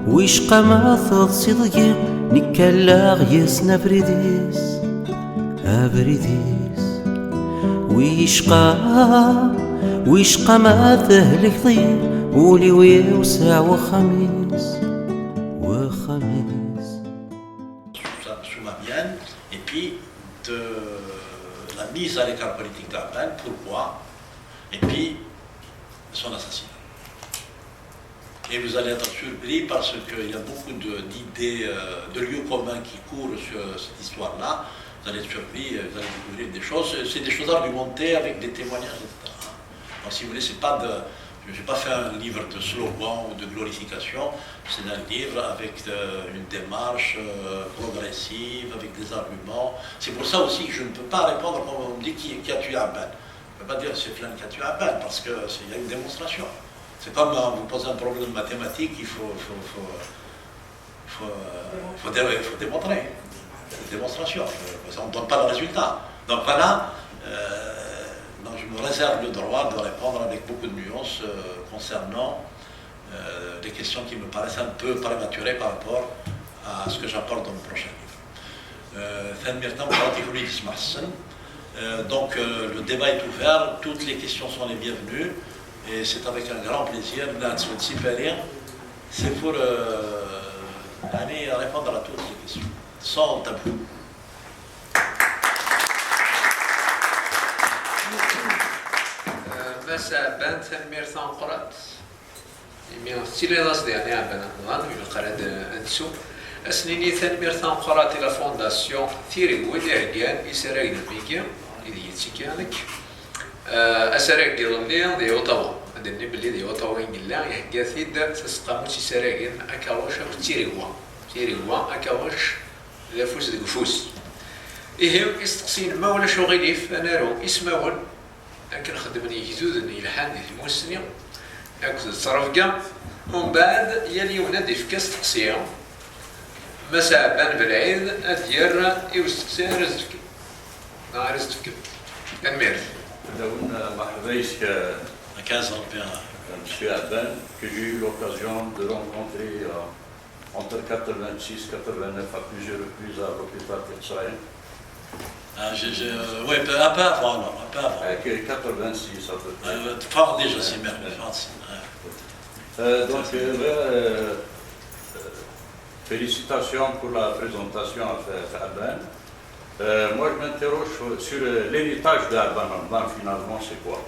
ويشقى ما تضصدقي نكالا غيسنا بريديس أبريديس ويشقى ما تهلك ضي ولي ويوسع وخميس Sous ma mienne, et puis de la mise à l'écart politique d'Arben, pourquoi, et puis son assassinat. Et vous allez être surpris parce qu'il y a beaucoup d'idées, de lieux communs qui courent sur cette histoire-là. Vous allez être surpris, vous allez découvrir des choses. C'est des choses argumentées avec des témoignages, etc. Donc si vous voulez, c'est pas de... Je n'ai pas fait un livre de slogan ou de glorification, c'est un livre avec une démarche progressive, avec des arguments. C'est pour ça aussi que je ne peux pas répondre quand on me dit qui a tué Abel. Je ne peux pas dire c'est Flan qui a tué Abel, parce qu'il y a une démonstration. C'est comme vous posez un problème mathématique, il faut démontrer. C'est une démonstration, on ne donne pas le résultat. Donc voilà. Donc je me réserve le droit de répondre avec beaucoup de nuances concernant des questions qui me paraissent un peu prématurées par rapport à ce que j'apporte dans le prochain livre. Donc le débat est ouvert, toutes les questions sont les bienvenues et c'est avec un grand plaisir, c'est pour aller répondre à toutes les questions, sans tabou. مساء بان تنمير ثانقرات يمين ستيلي راس ديالي عبان نظام من قراد انسو اسنيني تنمير ثانقرات الى فونداسيون ثيري وديان يسراق الميكيا إذا يتسكانك أسراق ديالهم دي أوتاوا عندني بلي دي أوتاوا إنجلا يحكاثيد تسقاموش يسراقين أكاواش أو تيريوا أكاواش لافوس دقفوس إيه يستقسين ما ولا شو غيليف أنا رو اسماون لكن خدمني يجدود يلحان في الموسني أكد الصرفقة ومن بعد يلي ونادي في كاس تقصية مساء بان بالعيد أدير يوستقسين رزقك رزقك المير À 15 ans, bien. M. Abben, que j'ai eu l'occasion de rencontrer entre 86 et 89 à plusieurs reprises à l'hôpital Tetsaïen. Oui, un peu avant, alors, un peu avant. 86 à peu près. Fort déjà, c'est bien. Donc, félicitations pour la présentation à Abben. Moi, je m'interroge sur l'héritage d'Abben Arban, finalement, c'est quoi?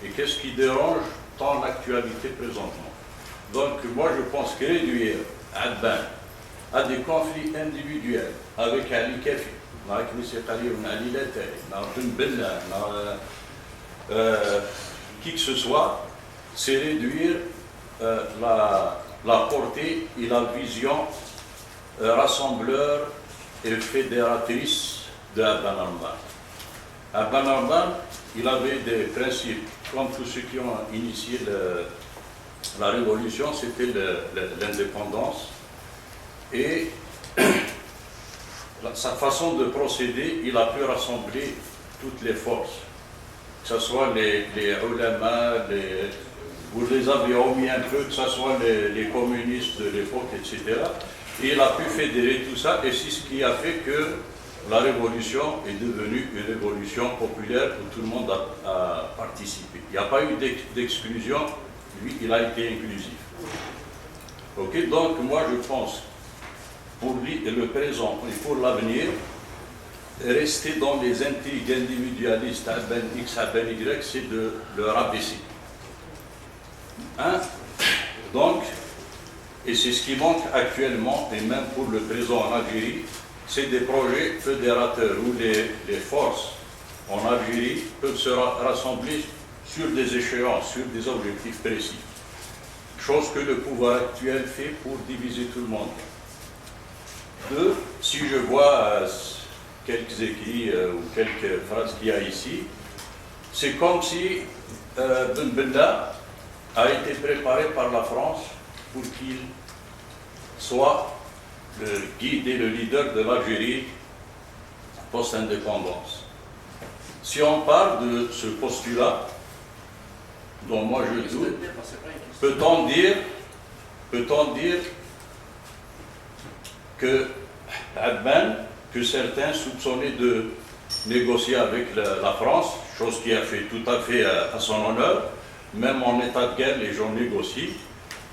Et qu'est-ce qui dérange dans l'actualité présentement? Donc, moi, je pense que réduire Abben à des conflits individuels avec Ali Kafi, avec M. Khalil Ali Latay, qui que ce soit, c'est réduire la portée et la vision rassembleur et fédératrice de Abben Arban. Abben Arban, il avait des principes, comme tous ceux qui ont initié la révolution, c'était l'indépendance. Et sa façon de procéder, il a pu rassembler toutes les forces, que ce soit les ulama, vous les avez omis un peu, que ce soit les communistes de l'époque, etc. Et il a pu fédérer tout ça, et c'est ce qui a fait que la révolution est devenue une révolution populaire où tout le monde a participé. Il n'y a pas eu d'exclusion, lui, il a été inclusif. Ok, donc moi je pense, pour lui, le présent et pour l'avenir, rester dans les intrigues individualistes, Abben X, Abben Y, c'est de le rabaisser. Hein? Donc, et c'est ce qui manque actuellement, et même pour le présent en Algérie, c'est des projets fédérateurs où les forces en Algérie peuvent se rassembler sur des échéances, sur des objectifs précis. Chose que le pouvoir actuel fait pour diviser tout le monde. Deux, si je vois quelques écrits ou quelques phrases qu'il y a ici, c'est comme si Ben Bella a été préparé par la France pour qu'il soit le guide et le leader de l'Algérie post-indépendance. Si on parle de ce postulat, dont moi je doute, peut-on dire peut-on dire que Abban, que certains soupçonnaient de négocier avec la France, chose qui a fait tout à fait à son honneur, même en état de guerre, les gens négocient.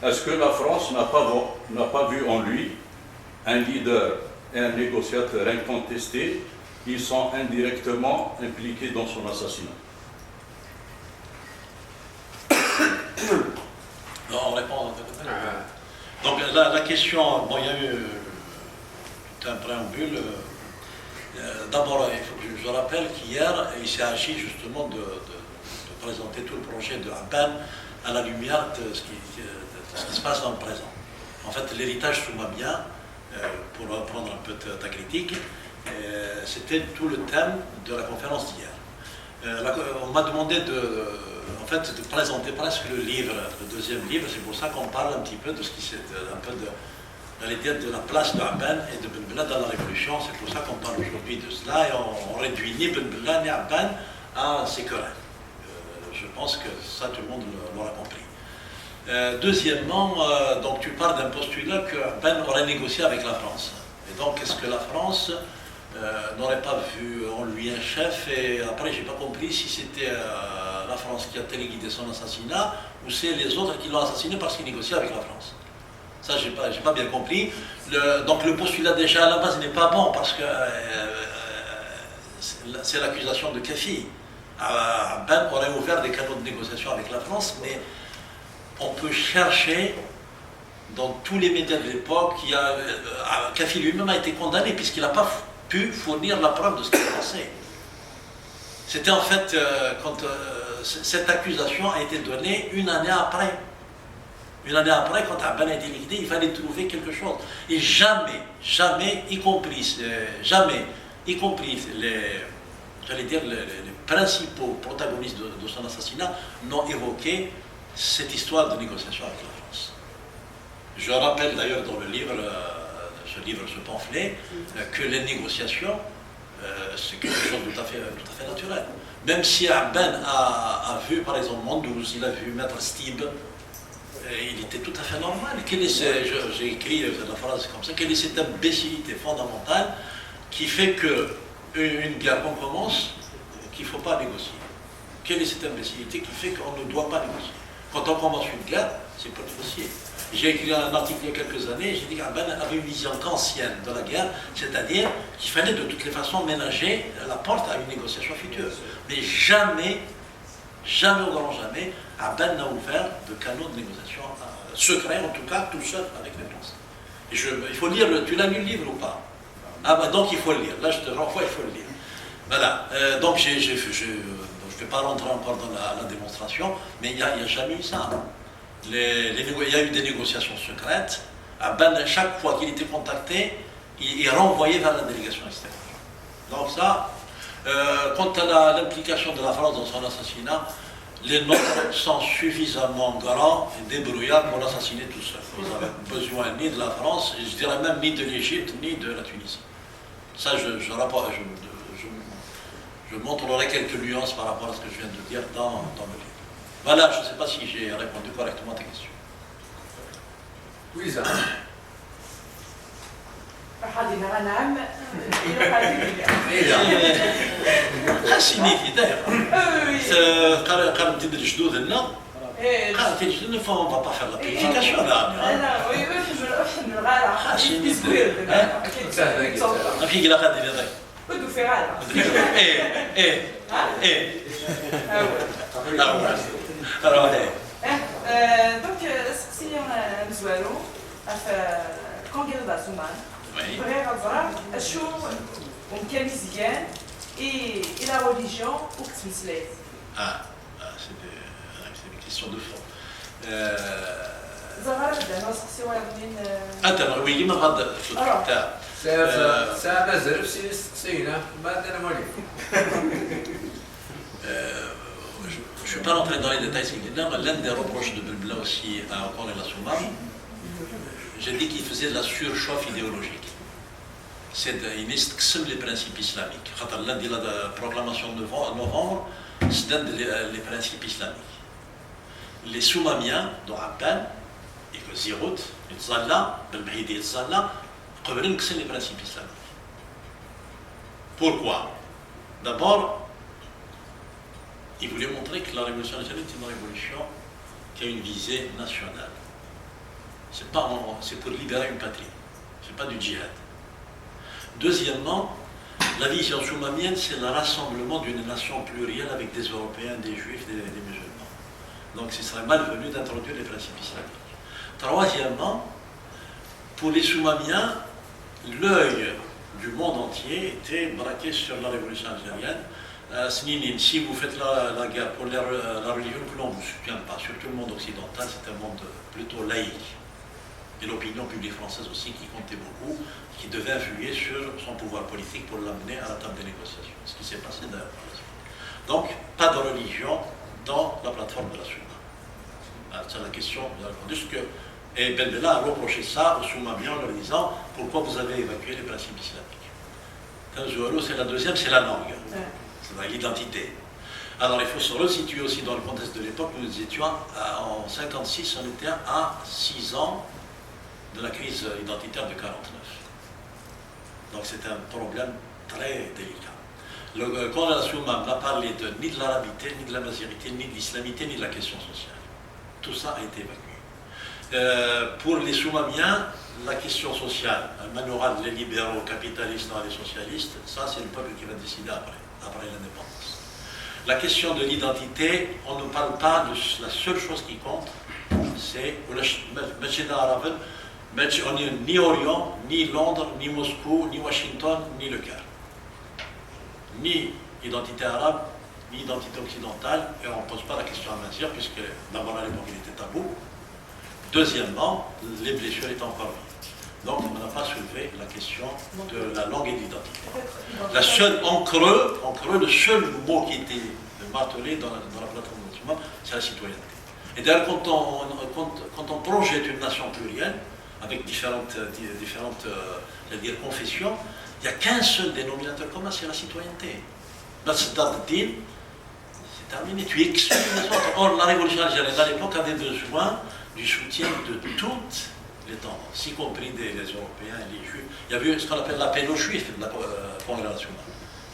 Est-ce que la France n'a pas vu en lui un leader et un négociateur incontesté? Ils sont indirectement impliqués dans son assassinat. Non, on répond. Donc la question, bon, il y a eu tout un préambule. D'abord, il faut que je rappelle qu'hier, il s'est agi justement de présenter tout le projet de Abban à la lumière de ce qui se passe dans le présent. En fait, l'héritage soumamien, pour reprendre un peu ta critique, c'était tout le thème de la conférence d'hier. On m'a demandé en fait, de présenter presque le livre, le deuxième livre. C'est pour ça qu'on parle un petit peu de ce qui s'est un peu de la place de Abban et de Ben Bella dans la Révolution. C'est pour ça qu'on parle aujourd'hui de cela et on réduit ni Ben Bella ni Abban à ces querelles. Je pense que ça, tout le monde l'aura compris. Deuxièmement, donc tu parles d'un postulat que Abban aurait négocié avec la France. Et donc, est-ce que la France n'aurait pas vu en lui un chef? Et après, je n'ai pas compris si c'était la France qui a téléguidé son assassinat ou c'est les autres qui l'ont assassiné parce qu'ils négociaient avec la France. Ça, je n'ai pas bien compris. Donc le postulat déjà à la base n'est pas bon parce que c'est l'accusation de Kafi. Abban aurait ouvert des canaux de négociation avec la France, mais on peut chercher dans tous les médias de l'époque. Kafi lui-même a été condamné puisqu'il n'a pas pu fournir la preuve de ce qu'il pensait. C'était en fait quand cette accusation a été donnée une année après. Une année après, quand Abban a été liquidé, il fallait trouver quelque chose. Et jamais, y compris les principaux protagonistes de son assassinat, n'ont évoqué cette histoire de négociation avec la France. Je rappelle d'ailleurs dans le livre, ce pamphlet, que les négociations, c'est quelque chose de tout à fait naturel. Même si Abban a vu, par exemple, Mondouz, il a vu Maître Stib, il était tout à fait normal. J'ai écrit la phrase comme ça, quelle est cette imbécilité fondamentale qui fait qu'une guerre qu'on commence, qu'il ne faut pas négocier? Quelle est cette imbécilité qui fait qu'on ne doit pas négocier? Quand on commence une guerre, c'est pas négocier. J'ai écrit un article il y a quelques années, j'ai dit qu'Abban avait une vision kantienne de la guerre, c'est-à-dire qu'il fallait de toutes les façons ménager la porte à une négociation future. Mais jamais, au grand jamais, Abban n'a ouvert de canaux de négociation secrets, en tout cas, tout seul avec les Français. Et il faut lire, tu l'as lu le livre ou pas? Ah ben donc il faut le lire, là je te renvoie, il faut le lire. Voilà, donc je ne vais pas rentrer encore dans la démonstration, mais il n'y a jamais eu ça. Il y a eu des négociations secrètes. Abban, chaque fois qu'il était contacté, il renvoyait vers la délégation extérieure. Donc ça, quant à l'implication de la France dans son assassinat, les nôtres sont suffisamment grands et débrouillards pour l'assassiner tout seul. Ils n'avaient besoin ni de la France, et je dirais même ni de l'Égypte, ni de la Tunisie. Ça, je montrerai quelques nuances par rapport à ce que je viens de dire dans le livre. Voilà, je ne sais pas si j'ai répondu correctement à ta question. Oui, ça. خاصني داير قال تدير الجدود لنا قال تدير الجدود فما با فير لا بيريفيكاسيون لا وي وي الغالة خاصني ها في كلا غادي هذاك بدو في غالة دونك سقسي مزوالو في كونغرس دا سومان بغيت نعرف شو ممكن مزيان et la religion ou que c'est une question de fond. Oui, ما غاد في الكتاب. ساعة زرب سينا بعد أنا مالي. Je ne vais pas rentrer dans les détails, l'un des reproches de Ben Bella aussi à Cornelia Soumam, j'ai dit qu'il faisait de la surchauffe idéologique. Il exprime les principes islamiques. L'un de la proclamation de novembre, c'est les principes islamiques. Les Soumamiens, dont Abban, et que Zirout, Itzalla, Belmehidi Itzalla, revenons que c'est les principes islamiques. Pourquoi? D'abord, il voulait montrer que la révolution algérienne est une révolution qui a une visée nationale. C'est pour libérer une patrie, c'est pas du djihad. Deuxièmement, la vision soumamienne, c'est le rassemblement d'une nation plurielle avec des Européens, des Juifs, des musulmans. Donc ce serait malvenu d'introduire les principes islamiques. Troisièmement, pour les soumamiens, l'œil du monde entier était braqué sur la révolution algérienne. Si vous faites la guerre pour la religion, que l'on ne vous soutient pas, surtout le monde occidental, c'est un monde plutôt laïque. Et l'opinion publique française aussi, qui comptait beaucoup, qui devait influer sur son pouvoir politique pour l'amener à la table des négociations. Ce qui s'est passé d'ailleurs par la suite. Donc, pas de religion dans la plateforme de la Souma. C'est la question, vous avez répondu. Et Ben Bella a reproché ça aux Soumamiens en leur disant pourquoi vous avez évacué les principes islamiques. C'est la deuxième, c'est la langue, c'est l'identité. Alors il faut se resituer aussi dans le contexte de l'époque. Nous étions en 1956, on était à 6 ans de la crise identitaire de 1949. Donc c'est un problème très délicat. Le Coran de la Souma n'a parlé ni de l'arabité, ni de la mazirité, ni de l'islamité, ni de la question sociale. Tout ça a été évacué. Pour les Soumamiens, la question sociale, un manual les libéraux, capitalistes, non les socialistes, ça c'est le peuple qui va décider après l'indépendance. La question de l'identité, on ne parle pas de la seule chose qui compte, c'est on n'est ni Orient, ni Londres, ni Moscou, ni Washington, ni Le Caire. Ni identité arabe, ni identité occidentale, et on ne pose pas la question à Mazir, puisque d'abord à l'époque il était tabou. Deuxièmement, les blessures étaient encore vives. Donc on n'a pas soulevé la question de la langue et de l'identité. La seule, en creux, le seul mot qui était martelé dans la plateforme de Souma, c'est la citoyenneté. Et d'ailleurs, quand on projette une nation plurielle, avec différentes confessions, il n'y a qu'un seul dénominateur commun, c'est la citoyenneté. C'est terminé, tu exclus les autres. Or, la révolution algérienne à l'époque avait besoin du soutien de toutes les tendances, y compris les Européens et les Juifs. Il y a eu ce qu'on appelle l'appel aux Juifs de la Congrégation.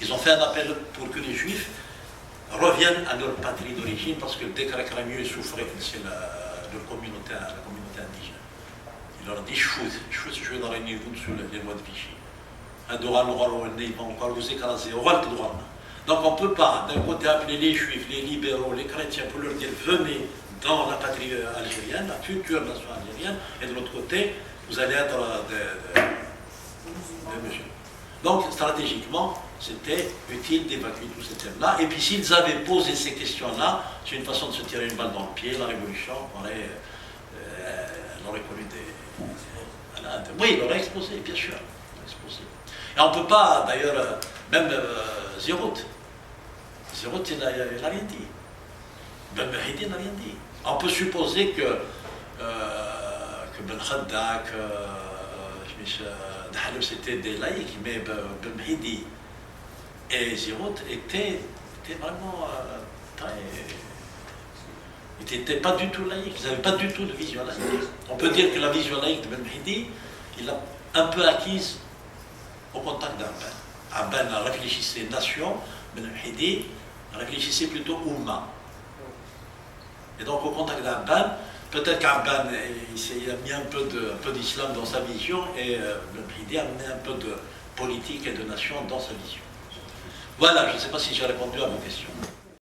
Ils ont fait un appel pour que les Juifs reviennent à leur patrie d'origine, parce que le décret Crémieux souffrait, c'est la communauté indigène. Il leur a dit je vais dans les niveaux sous les lois de Vichy. Ils vont encore vous écraser. Donc on ne peut pas d'un côté appeler les Juifs, les libéraux, les chrétiens pour leur dire venez dans la patrie algérienne, la future nation algérienne, et de l'autre côté, vous allez être des musulmans. Donc stratégiquement, c'était utile d'évacuer tous ces thèmes-là. Et puis s'ils avaient posé ces questions-là, c'est une façon de se tirer une balle dans le pied. La révolution aurait connu oui, il l'aurait exposé, bien sûr. Et on ne peut pas, d'ailleurs, même Zirout, il n'a rien dit. Ben Mehidi n'a rien dit. On peut supposer que Ben Khadda, Dahalou, c'était des laïcs, mais Ben Mehidi et Zirout étaient vraiment très... Ils n'étaient pas du tout laïcs, ils n'avaient pas du tout de vision laïque. On peut dire que la vision laïque de Ben Mehidi, il l'a un peu acquise au contact d'Abban. Abban réfléchissait nation, Ben Mehidi réfléchissait plutôt Oumma. Et donc au contact d'Abban, peut-être qu'Abban il a mis un peu d'islam dans sa vision, et Ben Mehidi a amené un peu de politique et de nation dans sa vision. Voilà, je ne sais pas si j'ai répondu à vos questions.